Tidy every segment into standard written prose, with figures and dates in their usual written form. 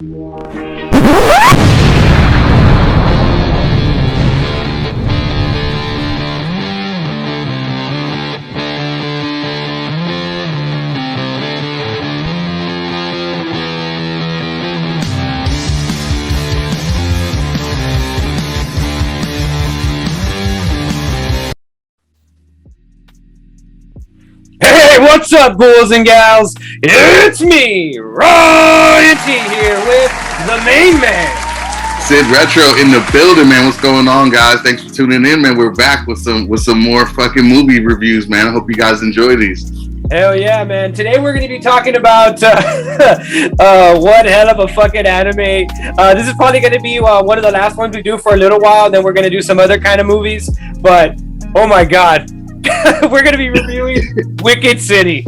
What's up, ghouls and gals? It's me, Ryan.T here with the main man, Syd Retro in the building, man. What's going on, guys? Thanks for tuning in, man. We're back with some more fucking movie reviews, man. I hope you guys enjoy these. Hell yeah, man. Today we're going to be talking about one hell of a fucking anime. This is probably going to be one of the last ones we do for a little while. Then we're going to do some other kind of movies. But, oh my God. We're going to be reviewing Wicked City.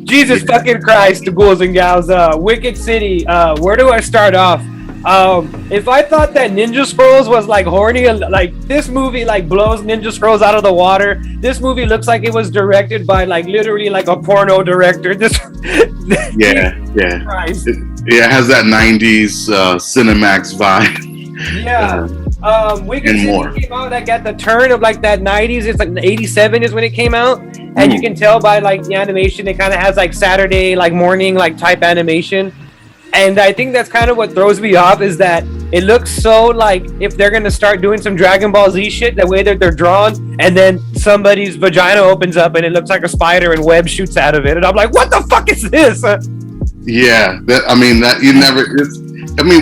Jesus fucking Christ, the ghouls and gals. Wicked City. Where do I start off? If I thought that Ninja Scrolls was like horny, like this movie like blows Ninja Scrolls out of the water. This movie looks like it was directed by like literally like a porno director. It has that 90s Cinemax vibe. Yeah. Wicked City came out like at the turn of like that 90s. It's like 87 is when it came out, and you can tell by like the animation it kind of has like Saturday like morning like type animation. And I think that's kind of what throws me off, is that it looks so like if they're going to start doing some Dragon Ball Z shit, the way that they're drawn, and then somebody's vagina opens up and it looks like a spider and web shoots out of it. And I'm like, what the fuck is this? Yeah,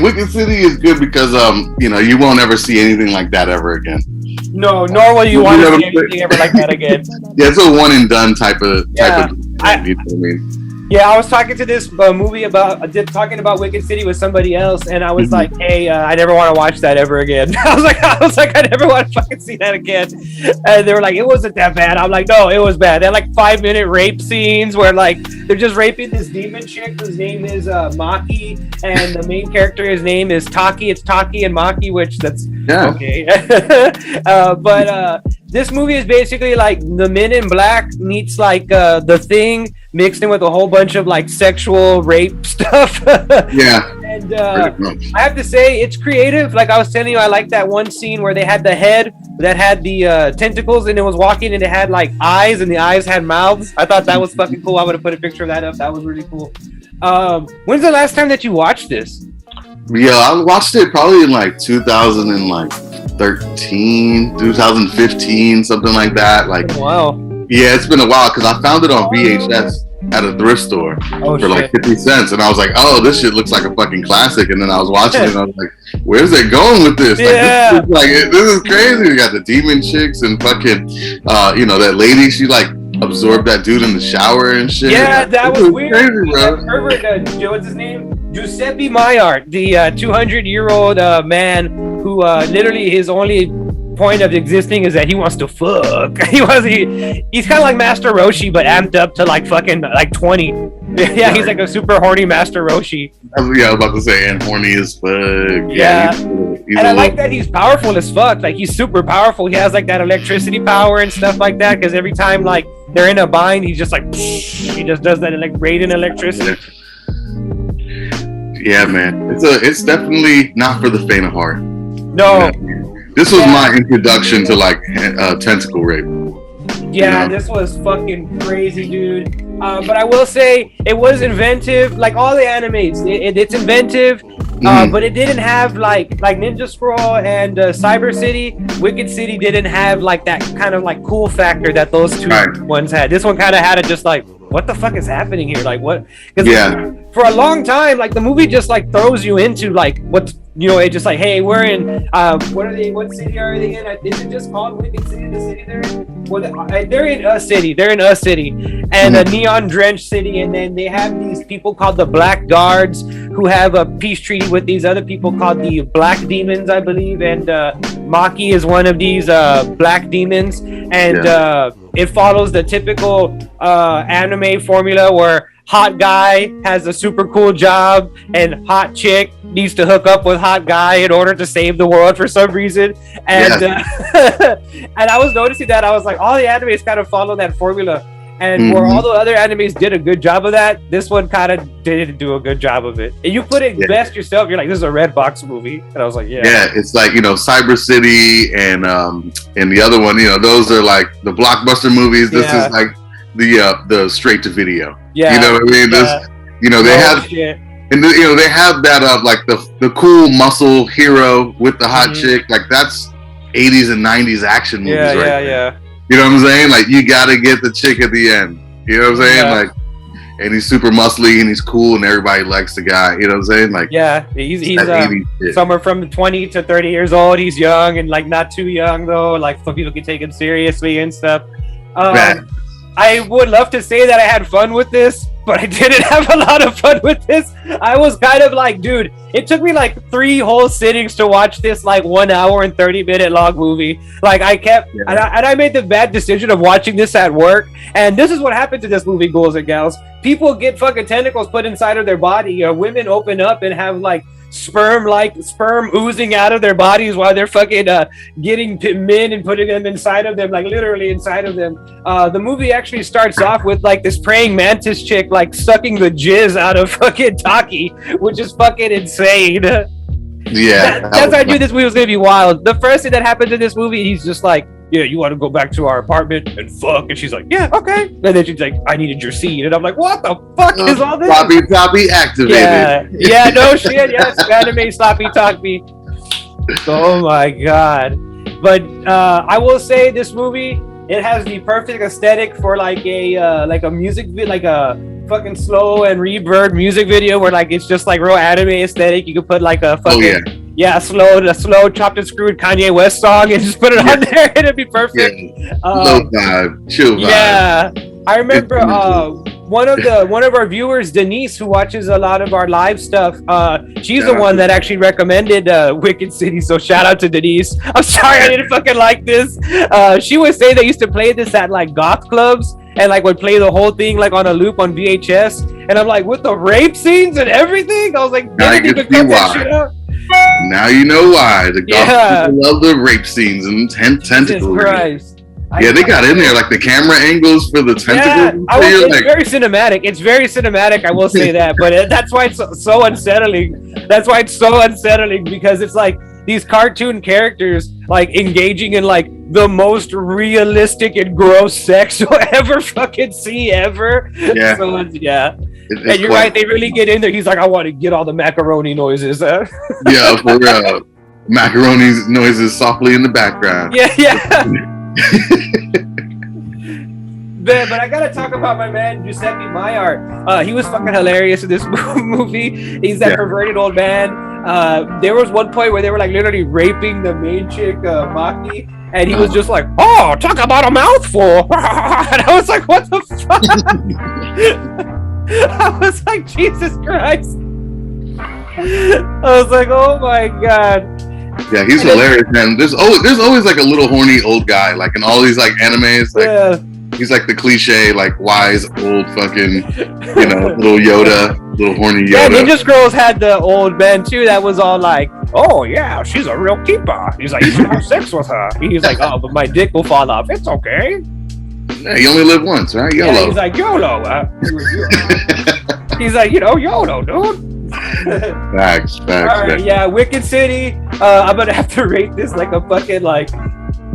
Wicked City is good because, you won't ever see anything like that ever again. No, nor will you want to see anything ever like that again. Yeah, it's a one and done type of. You know what I mean? Yeah, I was talking to this movie talking about Wicked City with somebody else, and I was like, "Hey, I never want to watch that ever again." I was like, I never want to fucking see that again. And they were like, "It wasn't that bad." I'm like, "No, it was bad." They had like 5-minute rape scenes where like they're just raping this demon chick whose name is Maki, and the main character, his name is Taki. It's Taki and Maki, which that's okay. But this movie is basically like The Men in Black meets like The Thing mixed in with a whole bunch of like sexual rape stuff. Yeah. And I have to say it's creative. Like I was telling you, I like that one scene where they had the head that had the tentacles and it was walking and it had like eyes and the eyes had mouths. I thought that was fucking cool. I would have put a picture of that up. That was really cool. When's the last time that you watched this? Yeah, I watched it probably in like 2013, 2015, something like that. Like, wow. Yeah, it's been a while because I found it on VHS at a thrift store for like 50 cents. And I was like, oh, this shit looks like a fucking classic. And then I was watching it and I was like, where's it going with this? Yeah. This is crazy. We got the demon chicks and fucking, that lady, she like absorbed that dude in the shower and shit. Yeah, that was weird. Crazy, bro. What's his name? Giuseppe Maillard, the 200-year-old man who literally his only point of existing is that he wants to fuck. He's kind of like Master Roshi, but amped up to like fucking like 20. Yeah, he's like a super horny Master Roshi. Yeah, I was about to say, and horny as fuck. Yeah. He's and I like that he's powerful as fuck. Like he's super powerful. He has like that electricity power and stuff like that. Because every time like they're in a bind, he's just like he just does that like radiant electricity. Yeah, man. It's definitely not for the faint of heart. No. This was my introduction to like tentacle rape. Yeah, this was fucking crazy, dude. But I will say it was inventive, like all the animes. It's inventive, but it didn't have like Ninja Scroll and Cyber City. Wicked City didn't have like that kind of like cool factor that those two ones had. This one kind of had it just like, what the fuck is happening here? Like what? Because for a long time, like the movie just like throws you into like what's. It just like, hey, we're in, what city are they in? Is it just called Wicked City, the city they're in? Well, they're in a city. And a neon-drenched city. And then they have these people called the Black Guards who have a peace treaty with these other people called the Black Demons, I believe. And Maki is one of these Black Demons. And it follows the typical anime formula where hot guy has a super cool job and hot chick needs to hook up with hot guy in order to save the world for some reason. And and I was noticing that I was like, all the animes kind of follow that formula. And where all the other animes did a good job of that, this one kind of didn't do a good job of it. And you put it best yourself. You're like, this is a red box movie. And I was like, yeah, it's like, Cyber City and the other one, those are like the blockbuster movies. This is like the straight to video. Yeah, you know what I mean? This, they have shit. And they have that like the cool muscle hero with the hot chick. Like that's 80s and 90s action movies, right? Yeah. You know what I'm saying? Like, you gotta get the chick at the end. You know what I'm saying? Yeah. Like, and he's super muscly and he's cool and everybody likes the guy. You know what I'm saying? Like, yeah, he's somewhere from 20 to 30 years old. He's young and like not too young though. Like, some people can take him seriously and stuff. I would love to say that I had fun with this, but I didn't have a lot of fun with this. I was kind of like, dude, it took me like 3 whole sittings to watch this like 1 hour and 30-minute long movie. Like I kept, and I made the bad decision of watching this at work. And this is what happened to this movie, Ghouls and Gals. People get fucking tentacles put inside of their body. Women open up and have like sperm oozing out of their bodies while they're fucking getting men and putting them inside of them, like literally inside of them. The movie actually starts off with like this praying mantis chick like sucking the jizz out of fucking Taki, which is fucking insane. Yeah, that's why I knew this movie was gonna be wild. The first thing that happens in this movie, he's just like, yeah, you want to go back to our apartment and fuck? And she's like, yeah, okay. And then she's like, I needed your seed. And I'm like, what the fuck is all this? Sloppy activated. Yeah, no shit. Yes, anime sloppy talky. Oh my god. But I will say this movie, it has the perfect aesthetic for like a music video, like a fucking slow and reverb music video where like it's just like real anime aesthetic. You could put like a fucking slow chopped and screwed Kanye West song and just put it on there and it'd be perfect. Low vibe, chill vibe. Yeah, I remember one of our viewers, Denise, who watches a lot of our live stuff. She's the one that actually recommended Wicked City. So shout out to Denise. I'm sorry I didn't fucking like this. She would say they used to play this at like goth clubs and like would play the whole thing like on a loop on VHS. And I'm like, with the rape scenes and everything, I was like, now you can see why. Now you know why the goth people love the rape scenes and tentacles. Jesus Christ. Yeah, they got in there like the camera angles for the tentacles. It's very cinematic. It's very cinematic. I will say that, but that's why it's so unsettling. That's why it's so unsettling because it's like these cartoon characters like engaging in like the most realistic and gross sex you'll ever fucking see ever. Yeah. So and you're right. They really get in there. He's like, I want to get all the macaroni noises. Yeah, for real. Macaroni noises softly in the background. Yeah. But I gotta talk about my man Giuseppe Maillard. He was fucking hilarious in this movie. He's that perverted old man. There was one point where they were like literally raping the main chick, Maki, and he was just like, "Oh, talk about a mouthful!" And I was like, "What the fuck?" I was like, Jesus Christ. I was like, oh my god. Yeah, he's hilarious, man. There's always like a little horny old guy, like in all these like animes. Like he's like the cliche, like wise old fucking, little Yoda, little horny Yoda. Yeah, Ninja Scrolls had the old man too that was all like, oh yeah, she's a real keeper. He's like, you should have sex with her. He's like, oh, but my dick will fall off. It's okay. Yeah, you only live once, right? YOLO. Yeah, he's like, YOLO. He's like, YOLO, dude. Facts. Alright, yeah, Wicked City. I'm gonna have to rate this like a fucking like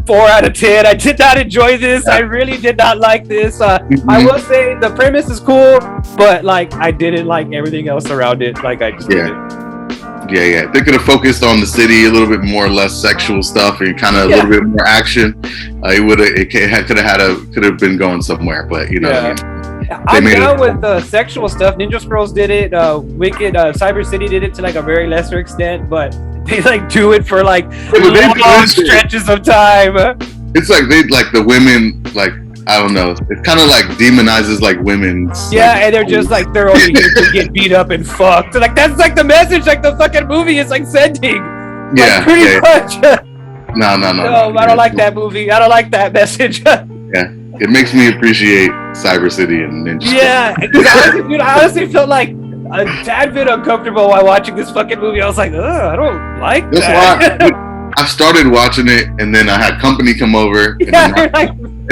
4 out of 10. I did not enjoy this. I really did not like this. I will say the premise is cool, but like I didn't like everything else around it. Like I just didn't. Yeah. They could have focused on the city a little bit more, less sexual stuff, and kind of a little bit more action. It could have been going somewhere, but I'm down with the sexual stuff. Ninja Scrolls did it. Wicked Cyber City did it to like a very lesser extent, but they like do it for like long stretches of time. It's like they like the women like. I don't know. It kind of like demonizes like women. Yeah, and they're just like they're only here to get beat up and fucked. Like that's like the message like the fucking movie is like sending. Yeah, pretty much. No. I don't like that movie. I don't like that message. Yeah. it makes me appreciate Cyber City and Ninja. Yeah, I honestly felt like a tad bit uncomfortable while watching this fucking movie. I was like, I don't like that. That's why I started watching it, and then I had company come over, and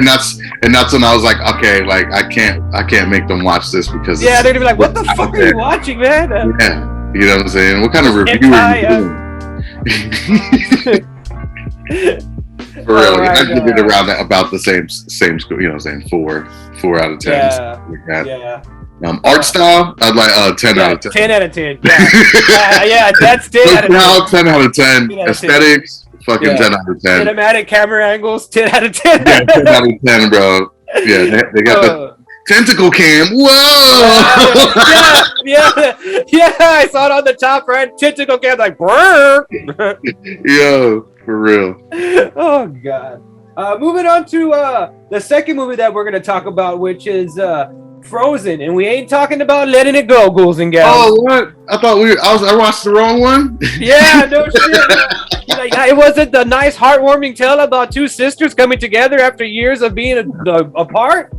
that's when I was like, okay, like I can't make them watch this because they're gonna be like, what the fuck are you watching, man? Yeah, you know what I'm saying? What kind of review are you doing? For real, I give it around about the same score, you know what I'm saying? 4 out of 10. Yeah. Art style, I'd like 10 out of 10. 10 out of 10. Yeah, that's 10 out of 10. 10 out of 10. Aesthetics, fucking 10 out of 10. Cinematic camera angles, 10 out of 10. Yeah, 10 out of 10, bro. Yeah, they got the tentacle cam. Whoa! Yeah, I saw it on the top right. Tentacle cam, like, brr. Yo, for real. Oh, God. Moving on to the second movie that we're going to talk about, which is Frozen. And we ain't talking about Letting It Go, ghouls and gals. Oh, what? I thought I watched the wrong one? Yeah, no shit. It wasn't the nice, heartwarming tale about two sisters coming together after years of being apart?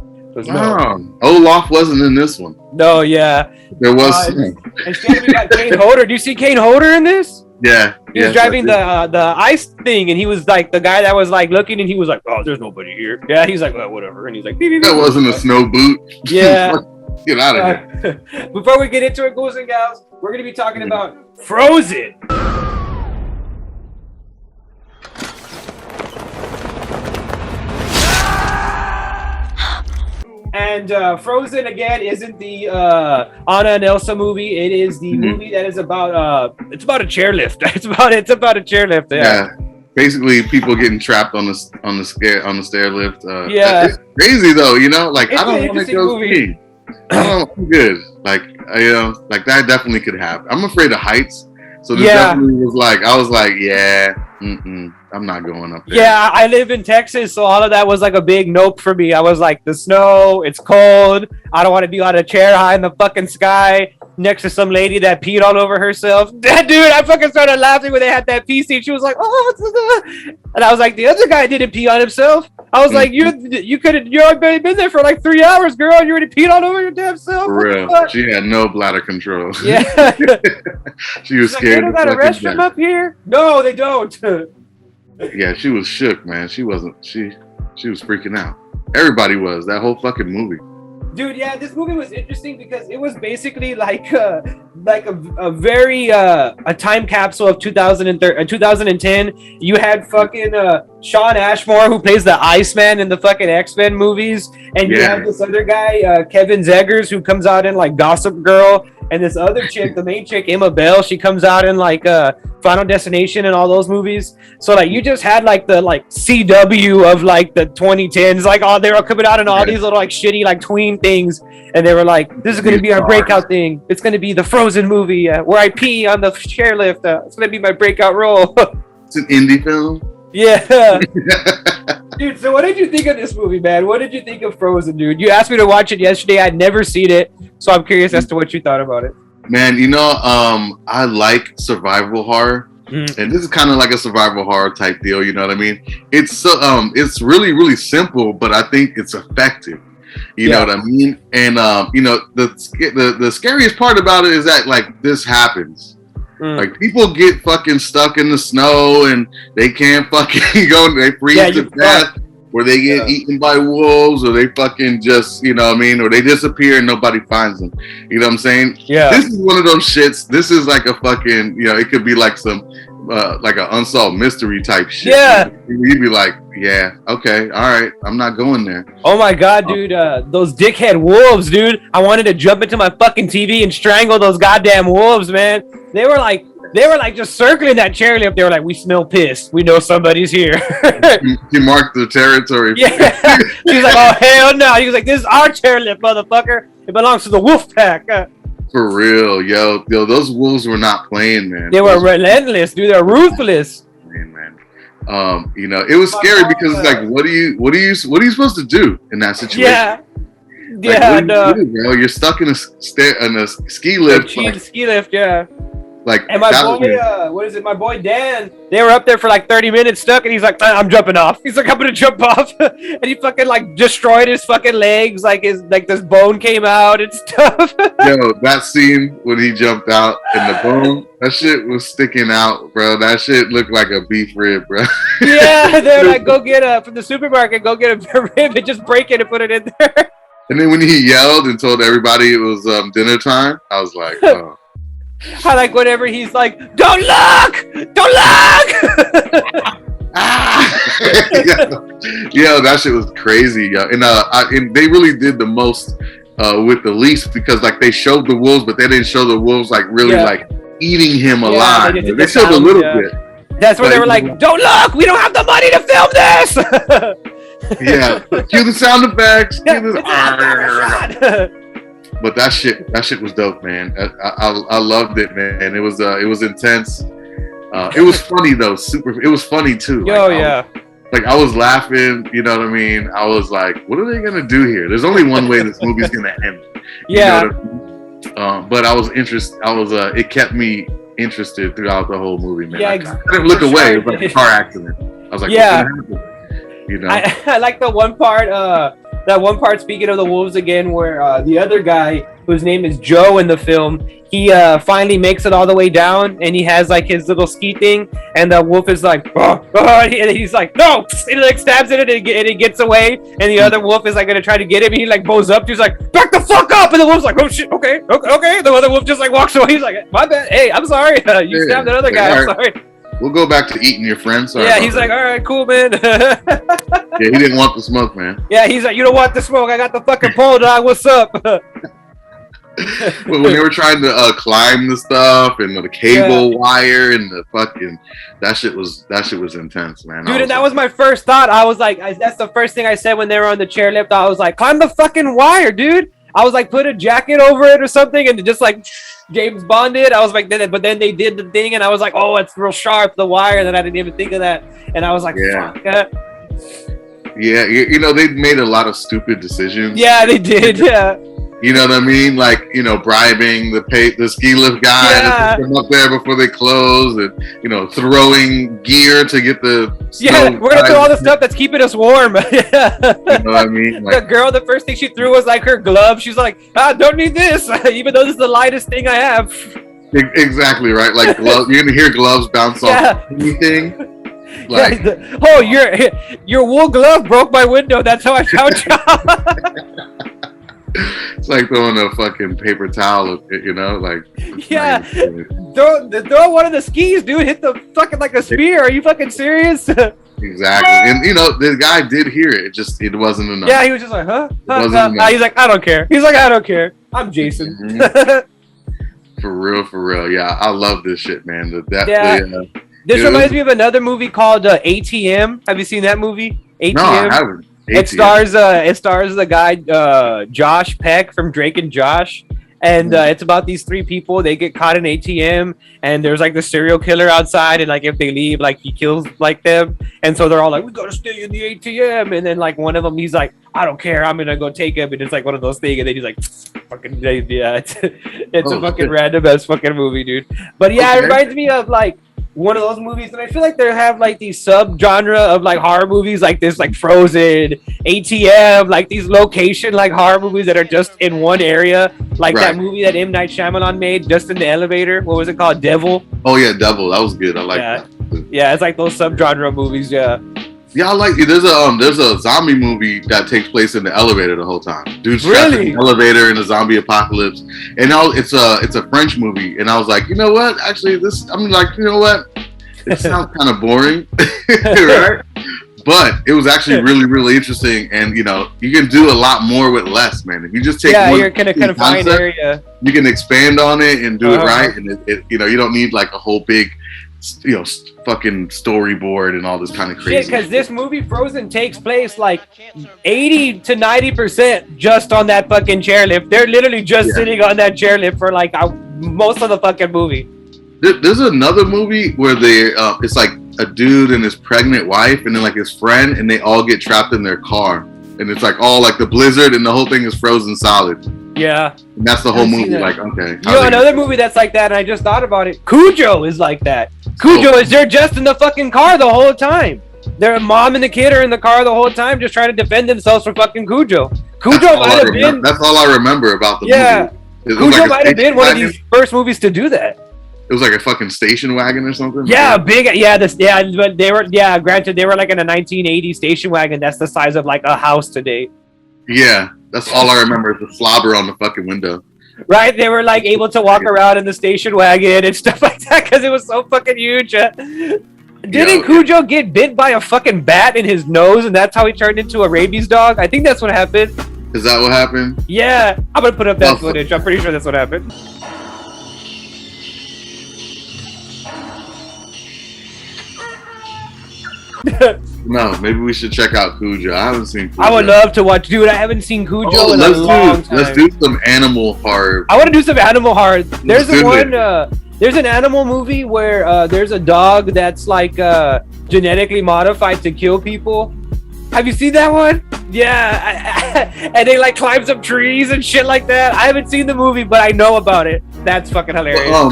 Olaf wasn't in this one. No, yeah. There was. Instead, we got Kane Hodder. Do you see Kane Hodder in this? Yeah. He was driving the ice thing, and he was like the guy that was like looking, and he was like, "Oh, there's nobody here." Yeah, he's like, "Well, whatever," and he's like, "That wasn't a snow boot." Yeah. Get out of here. Before we get into it, ghouls and gals, we're gonna be talking about Frozen. And Frozen again isn't the Anna and Elsa movie. It is the movie that is about it's about a chairlift. It's about a chairlift. Yeah. Basically, people getting trapped on the stair lift. It's crazy though. You know, like it's I don't want to go skiing. I'm good. Like like that definitely could happen. I'm afraid of heights. So this definitely was like, I was like, I'm not going up there. Yeah, I live in Texas, so all of that was like a big nope for me. I was like, the snow, it's cold. I don't want to be on a chair high in the fucking sky next to some lady that peed all over herself. Dude, I fucking started laughing when they had that pee scene. She was like, oh, and I was like, the other guy didn't pee on himself. I was like, you already been there for like 3 hours, girl. And you already peed all over your damn self. For real. She had no bladder control. Yeah. She was scared. They don't got a restroom up here? No, they don't. Yeah, she was shook, man. She was freaking out. Everybody was. That whole fucking movie. Dude, yeah, this movie was interesting because it was basically like a very a time capsule of 2010. You had fucking Sean Ashmore, who plays the Iceman in the fucking X-Men movies, and you had this other guy, Kevin Zegers, who comes out in like Gossip Girl, and this other chick, the main chick, Emma Bell, she comes out in like Final Destination and all those movies. So like you just had like the like CW of like the 2010s, like all they were coming out in all these little like shitty like tween things, and they were like, this is going to be our breakout thing. It's going to be the Frozen movie where I pee on the chairlift. It's going to be my breakout role. It's an indie film. Yeah. Dude, so what did you think of this movie, man? What did you think of Frozen, dude? You asked me to watch it yesterday. I'd never seen it, so I'm curious as to what you thought about it. Man, you know, I like survival horror. And this is kind of like a survival horror type deal, you know what I mean? It's really, really simple, but I think it's effective. You know what I mean? And you know, the scariest part about it is that like this happens. Like people get fucking stuck in the snow and they can't fucking go. They freeze to death, or they get eaten by wolves, or they fucking just, you know what I mean, or they disappear and nobody finds them. You know what I'm saying? Yeah. This is one of those shits. This is like a fucking, you know, it could be like some like an unsolved mystery type shit. Yeah. You'd be like, yeah, okay, all right, I'm not going there. Oh my god, dude, those dickhead wolves, dude. I wanted to jump into my fucking TV and strangle those goddamn wolves, man. They were like just circling that chairlift. They were like, we smell piss. We know somebody's here. He marked the territory. Yeah. He's like, oh hell no. He was like, this is our chairlift, motherfucker. It belongs to the wolf pack. For real, yo, those wolves were not playing, man. They were relentless, dude. They're ruthless. Man. You know, it was scary because it's like, what are you supposed to do in that situation? Yeah. Like, yeah, no. Bro? You're stuck in a ski lift. Ski lift, yeah. Like, and my boy, what is it? My boy Dan, they were up there for like 30 minutes stuck, and he's like, I'm jumping off. He's like, I'm gonna jump off, and he fucking like destroyed his fucking legs, like this bone came out and stuff. Yo, that scene when he jumped out and the bone, that shit was sticking out, bro. That shit looked like a beef rib, bro. Yeah, they're like, go get from the supermarket, go get a rib and just break it and put it in there. And then when he yelled and told everybody it was dinner time, I was like, oh. I like whenever he's like, don't look! Yeah, that shit was crazy. Yeah. And they really did the most with the least, because like they showed the wolves, but they didn't show the wolves like really like eating him alive. They showed a little bit. That's where they were like, don't look! We don't have the money to film this! Yeah, cue the sound effects. But that shit was dope, man. I loved it, man. It was intense. It was funny though, it was funny too. I was laughing, you know what I mean? I was like, what are they gonna do here? There's only one way this movie's gonna end. Yeah. You know what I mean? But I was interested. It kept me interested throughout the whole movie, man. Yeah, I didn't look away. It was like a car accident. I was like, yeah. What's gonna happen? You know. I like the one part. That one part, speaking of the wolves again, where the other guy, whose name is Joe in the film, he finally makes it all the way down, and he has like his little ski thing, and the wolf is like, and he's like, no, and he like stabs it, and it gets away, and the other wolf is like gonna try to get him, and he like bows up, he's like, back the fuck up, and the wolf's like, oh shit, okay, the other wolf just like walks away, he's like, my bad, hey, I'm sorry, you stabbed that other guy, I'm sorry. We'll go back to eating your friends. Yeah, he's like, all right, cool, man. Yeah, he didn't want the smoke, man. Yeah, he's like, you don't want the smoke. I got the fucking pole, dog. What's up? But when they were trying to climb the stuff and the cable wire and the fucking that shit was intense, man. Dude, and that was my first thought. I was like, that's the first thing I said when they were on the chairlift. I was like, climb the fucking wire, dude. I was like, put a jacket over it or something, and just like James Bond did. I was like, but then they did the thing, and I was like, oh, it's real sharp, the wire. And then I didn't even think of that, and I was like, fuck that. Yeah, you know, they made a lot of stupid decisions. Yeah, they did. Yeah. You know what I mean? Like, you know, bribing the ski lift guy to come up there before they close, and you know, throwing gear to get the we're gonna throw all the stuff that's keeping us warm. You know what I mean? Like, the girl, the first thing she threw was like her glove. She's like, don't need this, even though this is the lightest thing I have. Exactly right. Like gloves, you're gonna hear gloves bounce off anything. Like, your wool glove broke my window. That's how I found you. It's like throwing a fucking paper towel, you know, like. Yeah, throw one of the skis, dude. Hit the fucking like a spear. Are you fucking serious? Exactly, and you know the guy did hear it. It wasn't enough. Yeah, he was just like, huh? He's like, I don't care. He's like, I don't care. I'm Jason. Mm-hmm. For real. Yeah, I love this shit, man. This reminds me of another movie called ATM. Have you seen that movie? ATM. No, I haven't. It stars the guy Josh Peck from Drake and Josh, and it's about these three people. They get caught in ATM, and there's like the serial killer outside, and like if they leave, like he kills like them, and so they're all like, we gotta stay in the ATM, and then like one of them, he's like, I don't care, I'm gonna go take him, and it's like one of those things, and then he's like, fucking yeah, it's a fucking random ass fucking movie, dude. But yeah, It reminds me of like one of those movies, and I feel like they have like these sub-genre of like horror movies like this, like Frozen, ATM, like these location like horror movies that are just in one area, like that movie that M. Night Shyamalan made, just in the elevator. What was it called? Devil. Oh yeah, Devil. That was good. I like that. Yeah, it's like those sub-genre movies. Yeah, I like it. There's a zombie movie that takes place in the elevator the whole time. Dude's trapped in the elevator in a zombie apocalypse, and now it's a French movie. And I was like, you know what? Actually, it sounds kind of boring, right? But it was actually really, really interesting, and you know, you can do a lot more with less, man. If you just take one you're kind of confined area, you can expand on it and do it right, and it you know, you don't need like a whole big, you know, fucking storyboard and all this kind of crazy. Because this movie Frozen takes place like 80 to 90% just on that fucking chairlift. They're literally just sitting on that chairlift for like most of the fucking movie. There's another movie where it's like a dude and his pregnant wife and then like his friend, and they all get trapped in their car, and it's like all like the blizzard and the whole thing is frozen solid. Yeah. And that's the whole movie. Like, okay. You know, another movie that's like that, and I just thought about it. Cujo is like that. Cujo is they're just in the fucking car the whole time. Their mom and the kid are in the car the whole time, just trying to defend themselves from fucking Cujo. Cujo might have been. That's all I remember about the movie. Cujo might have been one of these first movies to do that. It was like a fucking station wagon or something. Yeah, big. Yeah, but they were. Yeah, granted, they were like in a 1980 station wagon. That's the size of like a house today. Yeah, that's all I remember is the slobber on the fucking window. Right, they were like able to walk around in the station wagon and stuff like that because it was so fucking huge. Didn't Cujo get bit by a fucking bat in his nose, and that's how he turned into a rabies dog? I think that's what happened. Is that what happened? Yeah, I'm gonna put up that footage. I'm pretty sure that's what happened. No, maybe we should check out Cujo. I haven't seen Cujo. I would love to watch, dude. I haven't seen Cujo in a long time. Let's do some animal horror. I want to do some animal horror. There's there's an animal movie where there's a dog that's like genetically modified to kill people. Have you seen that one? Yeah, and they like climbs up trees and shit like that. I haven't seen the movie, but I know about it. That's fucking hilarious. Well,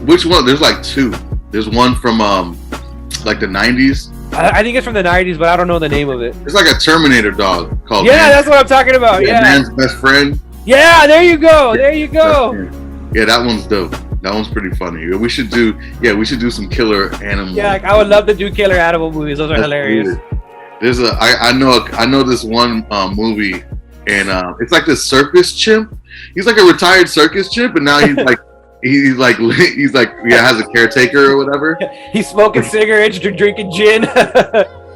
which one? There's like two. There's one from like the 90s. I think it's from the 90s, but I don't know the name of it. It's like a Terminator dog called. Yeah, that's what I'm talking about. Yeah, Man's Best Friend. Yeah, there you go. There you go. Yeah, that one's dope. That one's pretty funny. We should do some killer animal. Yeah, I would love to do killer animal movies. Those are hilarious. Weird. There's I know this one movie, and it's like this circus chimp. He's like a retired circus chimp, and now he's like. He's like has a caretaker or whatever. He's smoking cigarettes, drinking gin.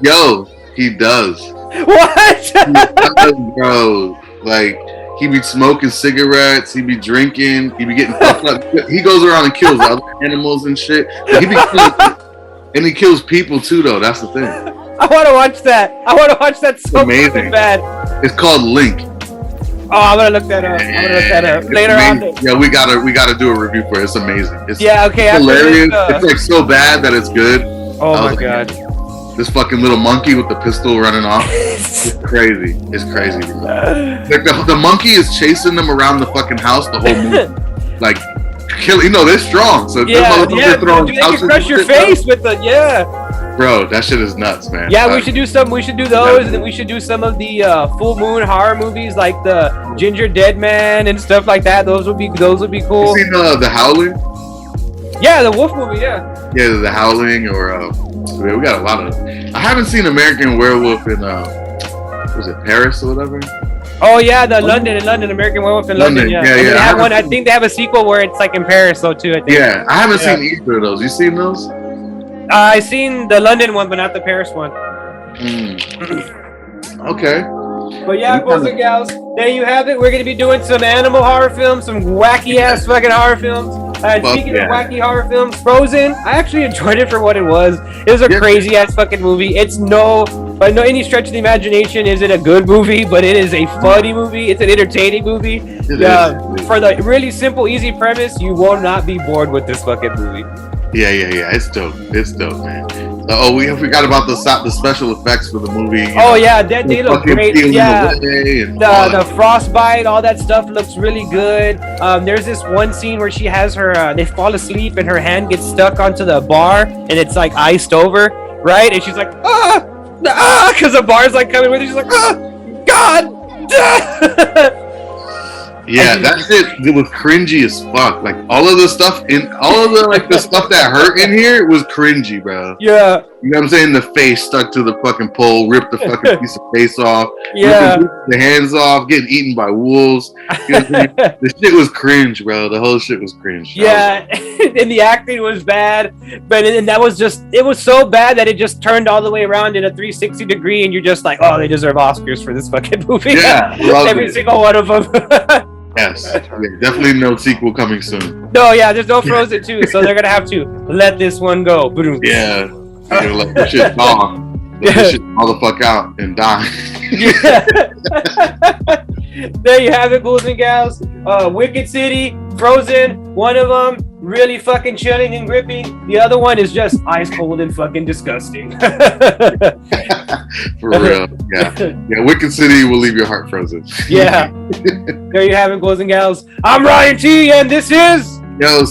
Yo, he does. What? He does, bro. Like he be smoking cigarettes, he be drinking, he be getting fucked up. He goes around and kills other animals and shit. But he be and he kills people too, though. That's the thing. I want to watch that. I want to watch that so amazing. Bad. It's called Link. Oh, I'm gonna look that up. Later on. Yeah, we gotta do a review for it. It's amazing. It's hilarious. It's like so bad that it's good. Oh my god. This fucking little monkey with the pistol running off. It's crazy. It's crazy. Like the monkey is chasing them around the fucking house the whole movie. Like kill. You know they're strong. So they can crush your face with the Bro, that shit is nuts, man. Yeah, we should do those, and then we should do some of the full moon horror movies, like the Ginger Dead Man and stuff like that. Those would be cool. You seen the Howling? Yeah, the Wolf movie. Yeah. Yeah, the Howling, or we got a lot of. I haven't seen American Werewolf in was it Paris or whatever? Oh yeah, the London American Werewolf in London. Yeah. Yeah. They have one. I think they have a sequel where it's like in Paris though too. I think. Yeah, I haven't seen either of those. You seen those? I seen the London one, but not the Paris one. Okay. But yeah, boys and gals, there you have it. We're going to be doing some animal horror films, some wacky ass fucking horror films. Speaking of wacky horror films, Frozen, I actually enjoyed it for what it was. It was a crazy ass fucking movie. It's by no any stretch of the imagination is it a good movie, but it is a funny movie. It's an entertaining movie. For the really simple, easy premise, you will not be bored with this fucking movie. Yeah. It's dope, man. We forgot about the special effects for the movie. They look great. Yeah, the frostbite, all that stuff looks really good. There's this one scene where she has her, they fall asleep and her hand gets stuck onto the bar and it's like iced over, right? And she's like, because the bar's like coming with her. She's like, God. Yeah, that shit, it was cringy as fuck. Like all of the stuff the stuff that hurt in here was cringy, bro. Yeah. You know what I'm saying? The face stuck to the fucking pole, ripped the fucking piece of face off. Yeah. The hands off, getting eaten by wolves. You know what I'm saying? The shit was cringe, bro. The whole shit was cringe. Yeah, and the acting was bad, and that was it was so bad that it just turned all the way around in a 360 degree, and you're just like, oh, they deserve Oscars for this fucking movie. Yeah, every single one of them. Yes, definitely no sequel coming soon. No, yeah, there's no Frozen 2, so they're gonna have to let this one go. Yeah, they're gonna let the shit gone. Let the shit all the fuck out and die. There you have it, bulls and gals. Wicked City, Frozen, one of them. really fucking chilling and gripping. The other one is just ice cold and fucking disgusting. For real, yeah. Wicked City will leave your heart frozen. Yeah. There you have it, boys and gals. I'm Ryan.T, and this is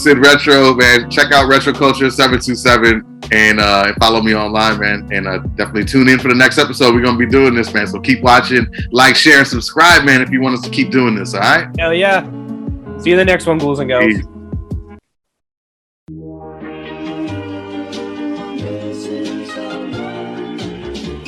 Syd Retro, man. Check out Retro Culture 727 and follow me online, man. And definitely tune in for the next episode. We're gonna be doing this, man. So keep watching, like, share, and subscribe, man, if you want us to keep doing this. All right. Hell yeah. See you in the next one, boys and gals. Peace.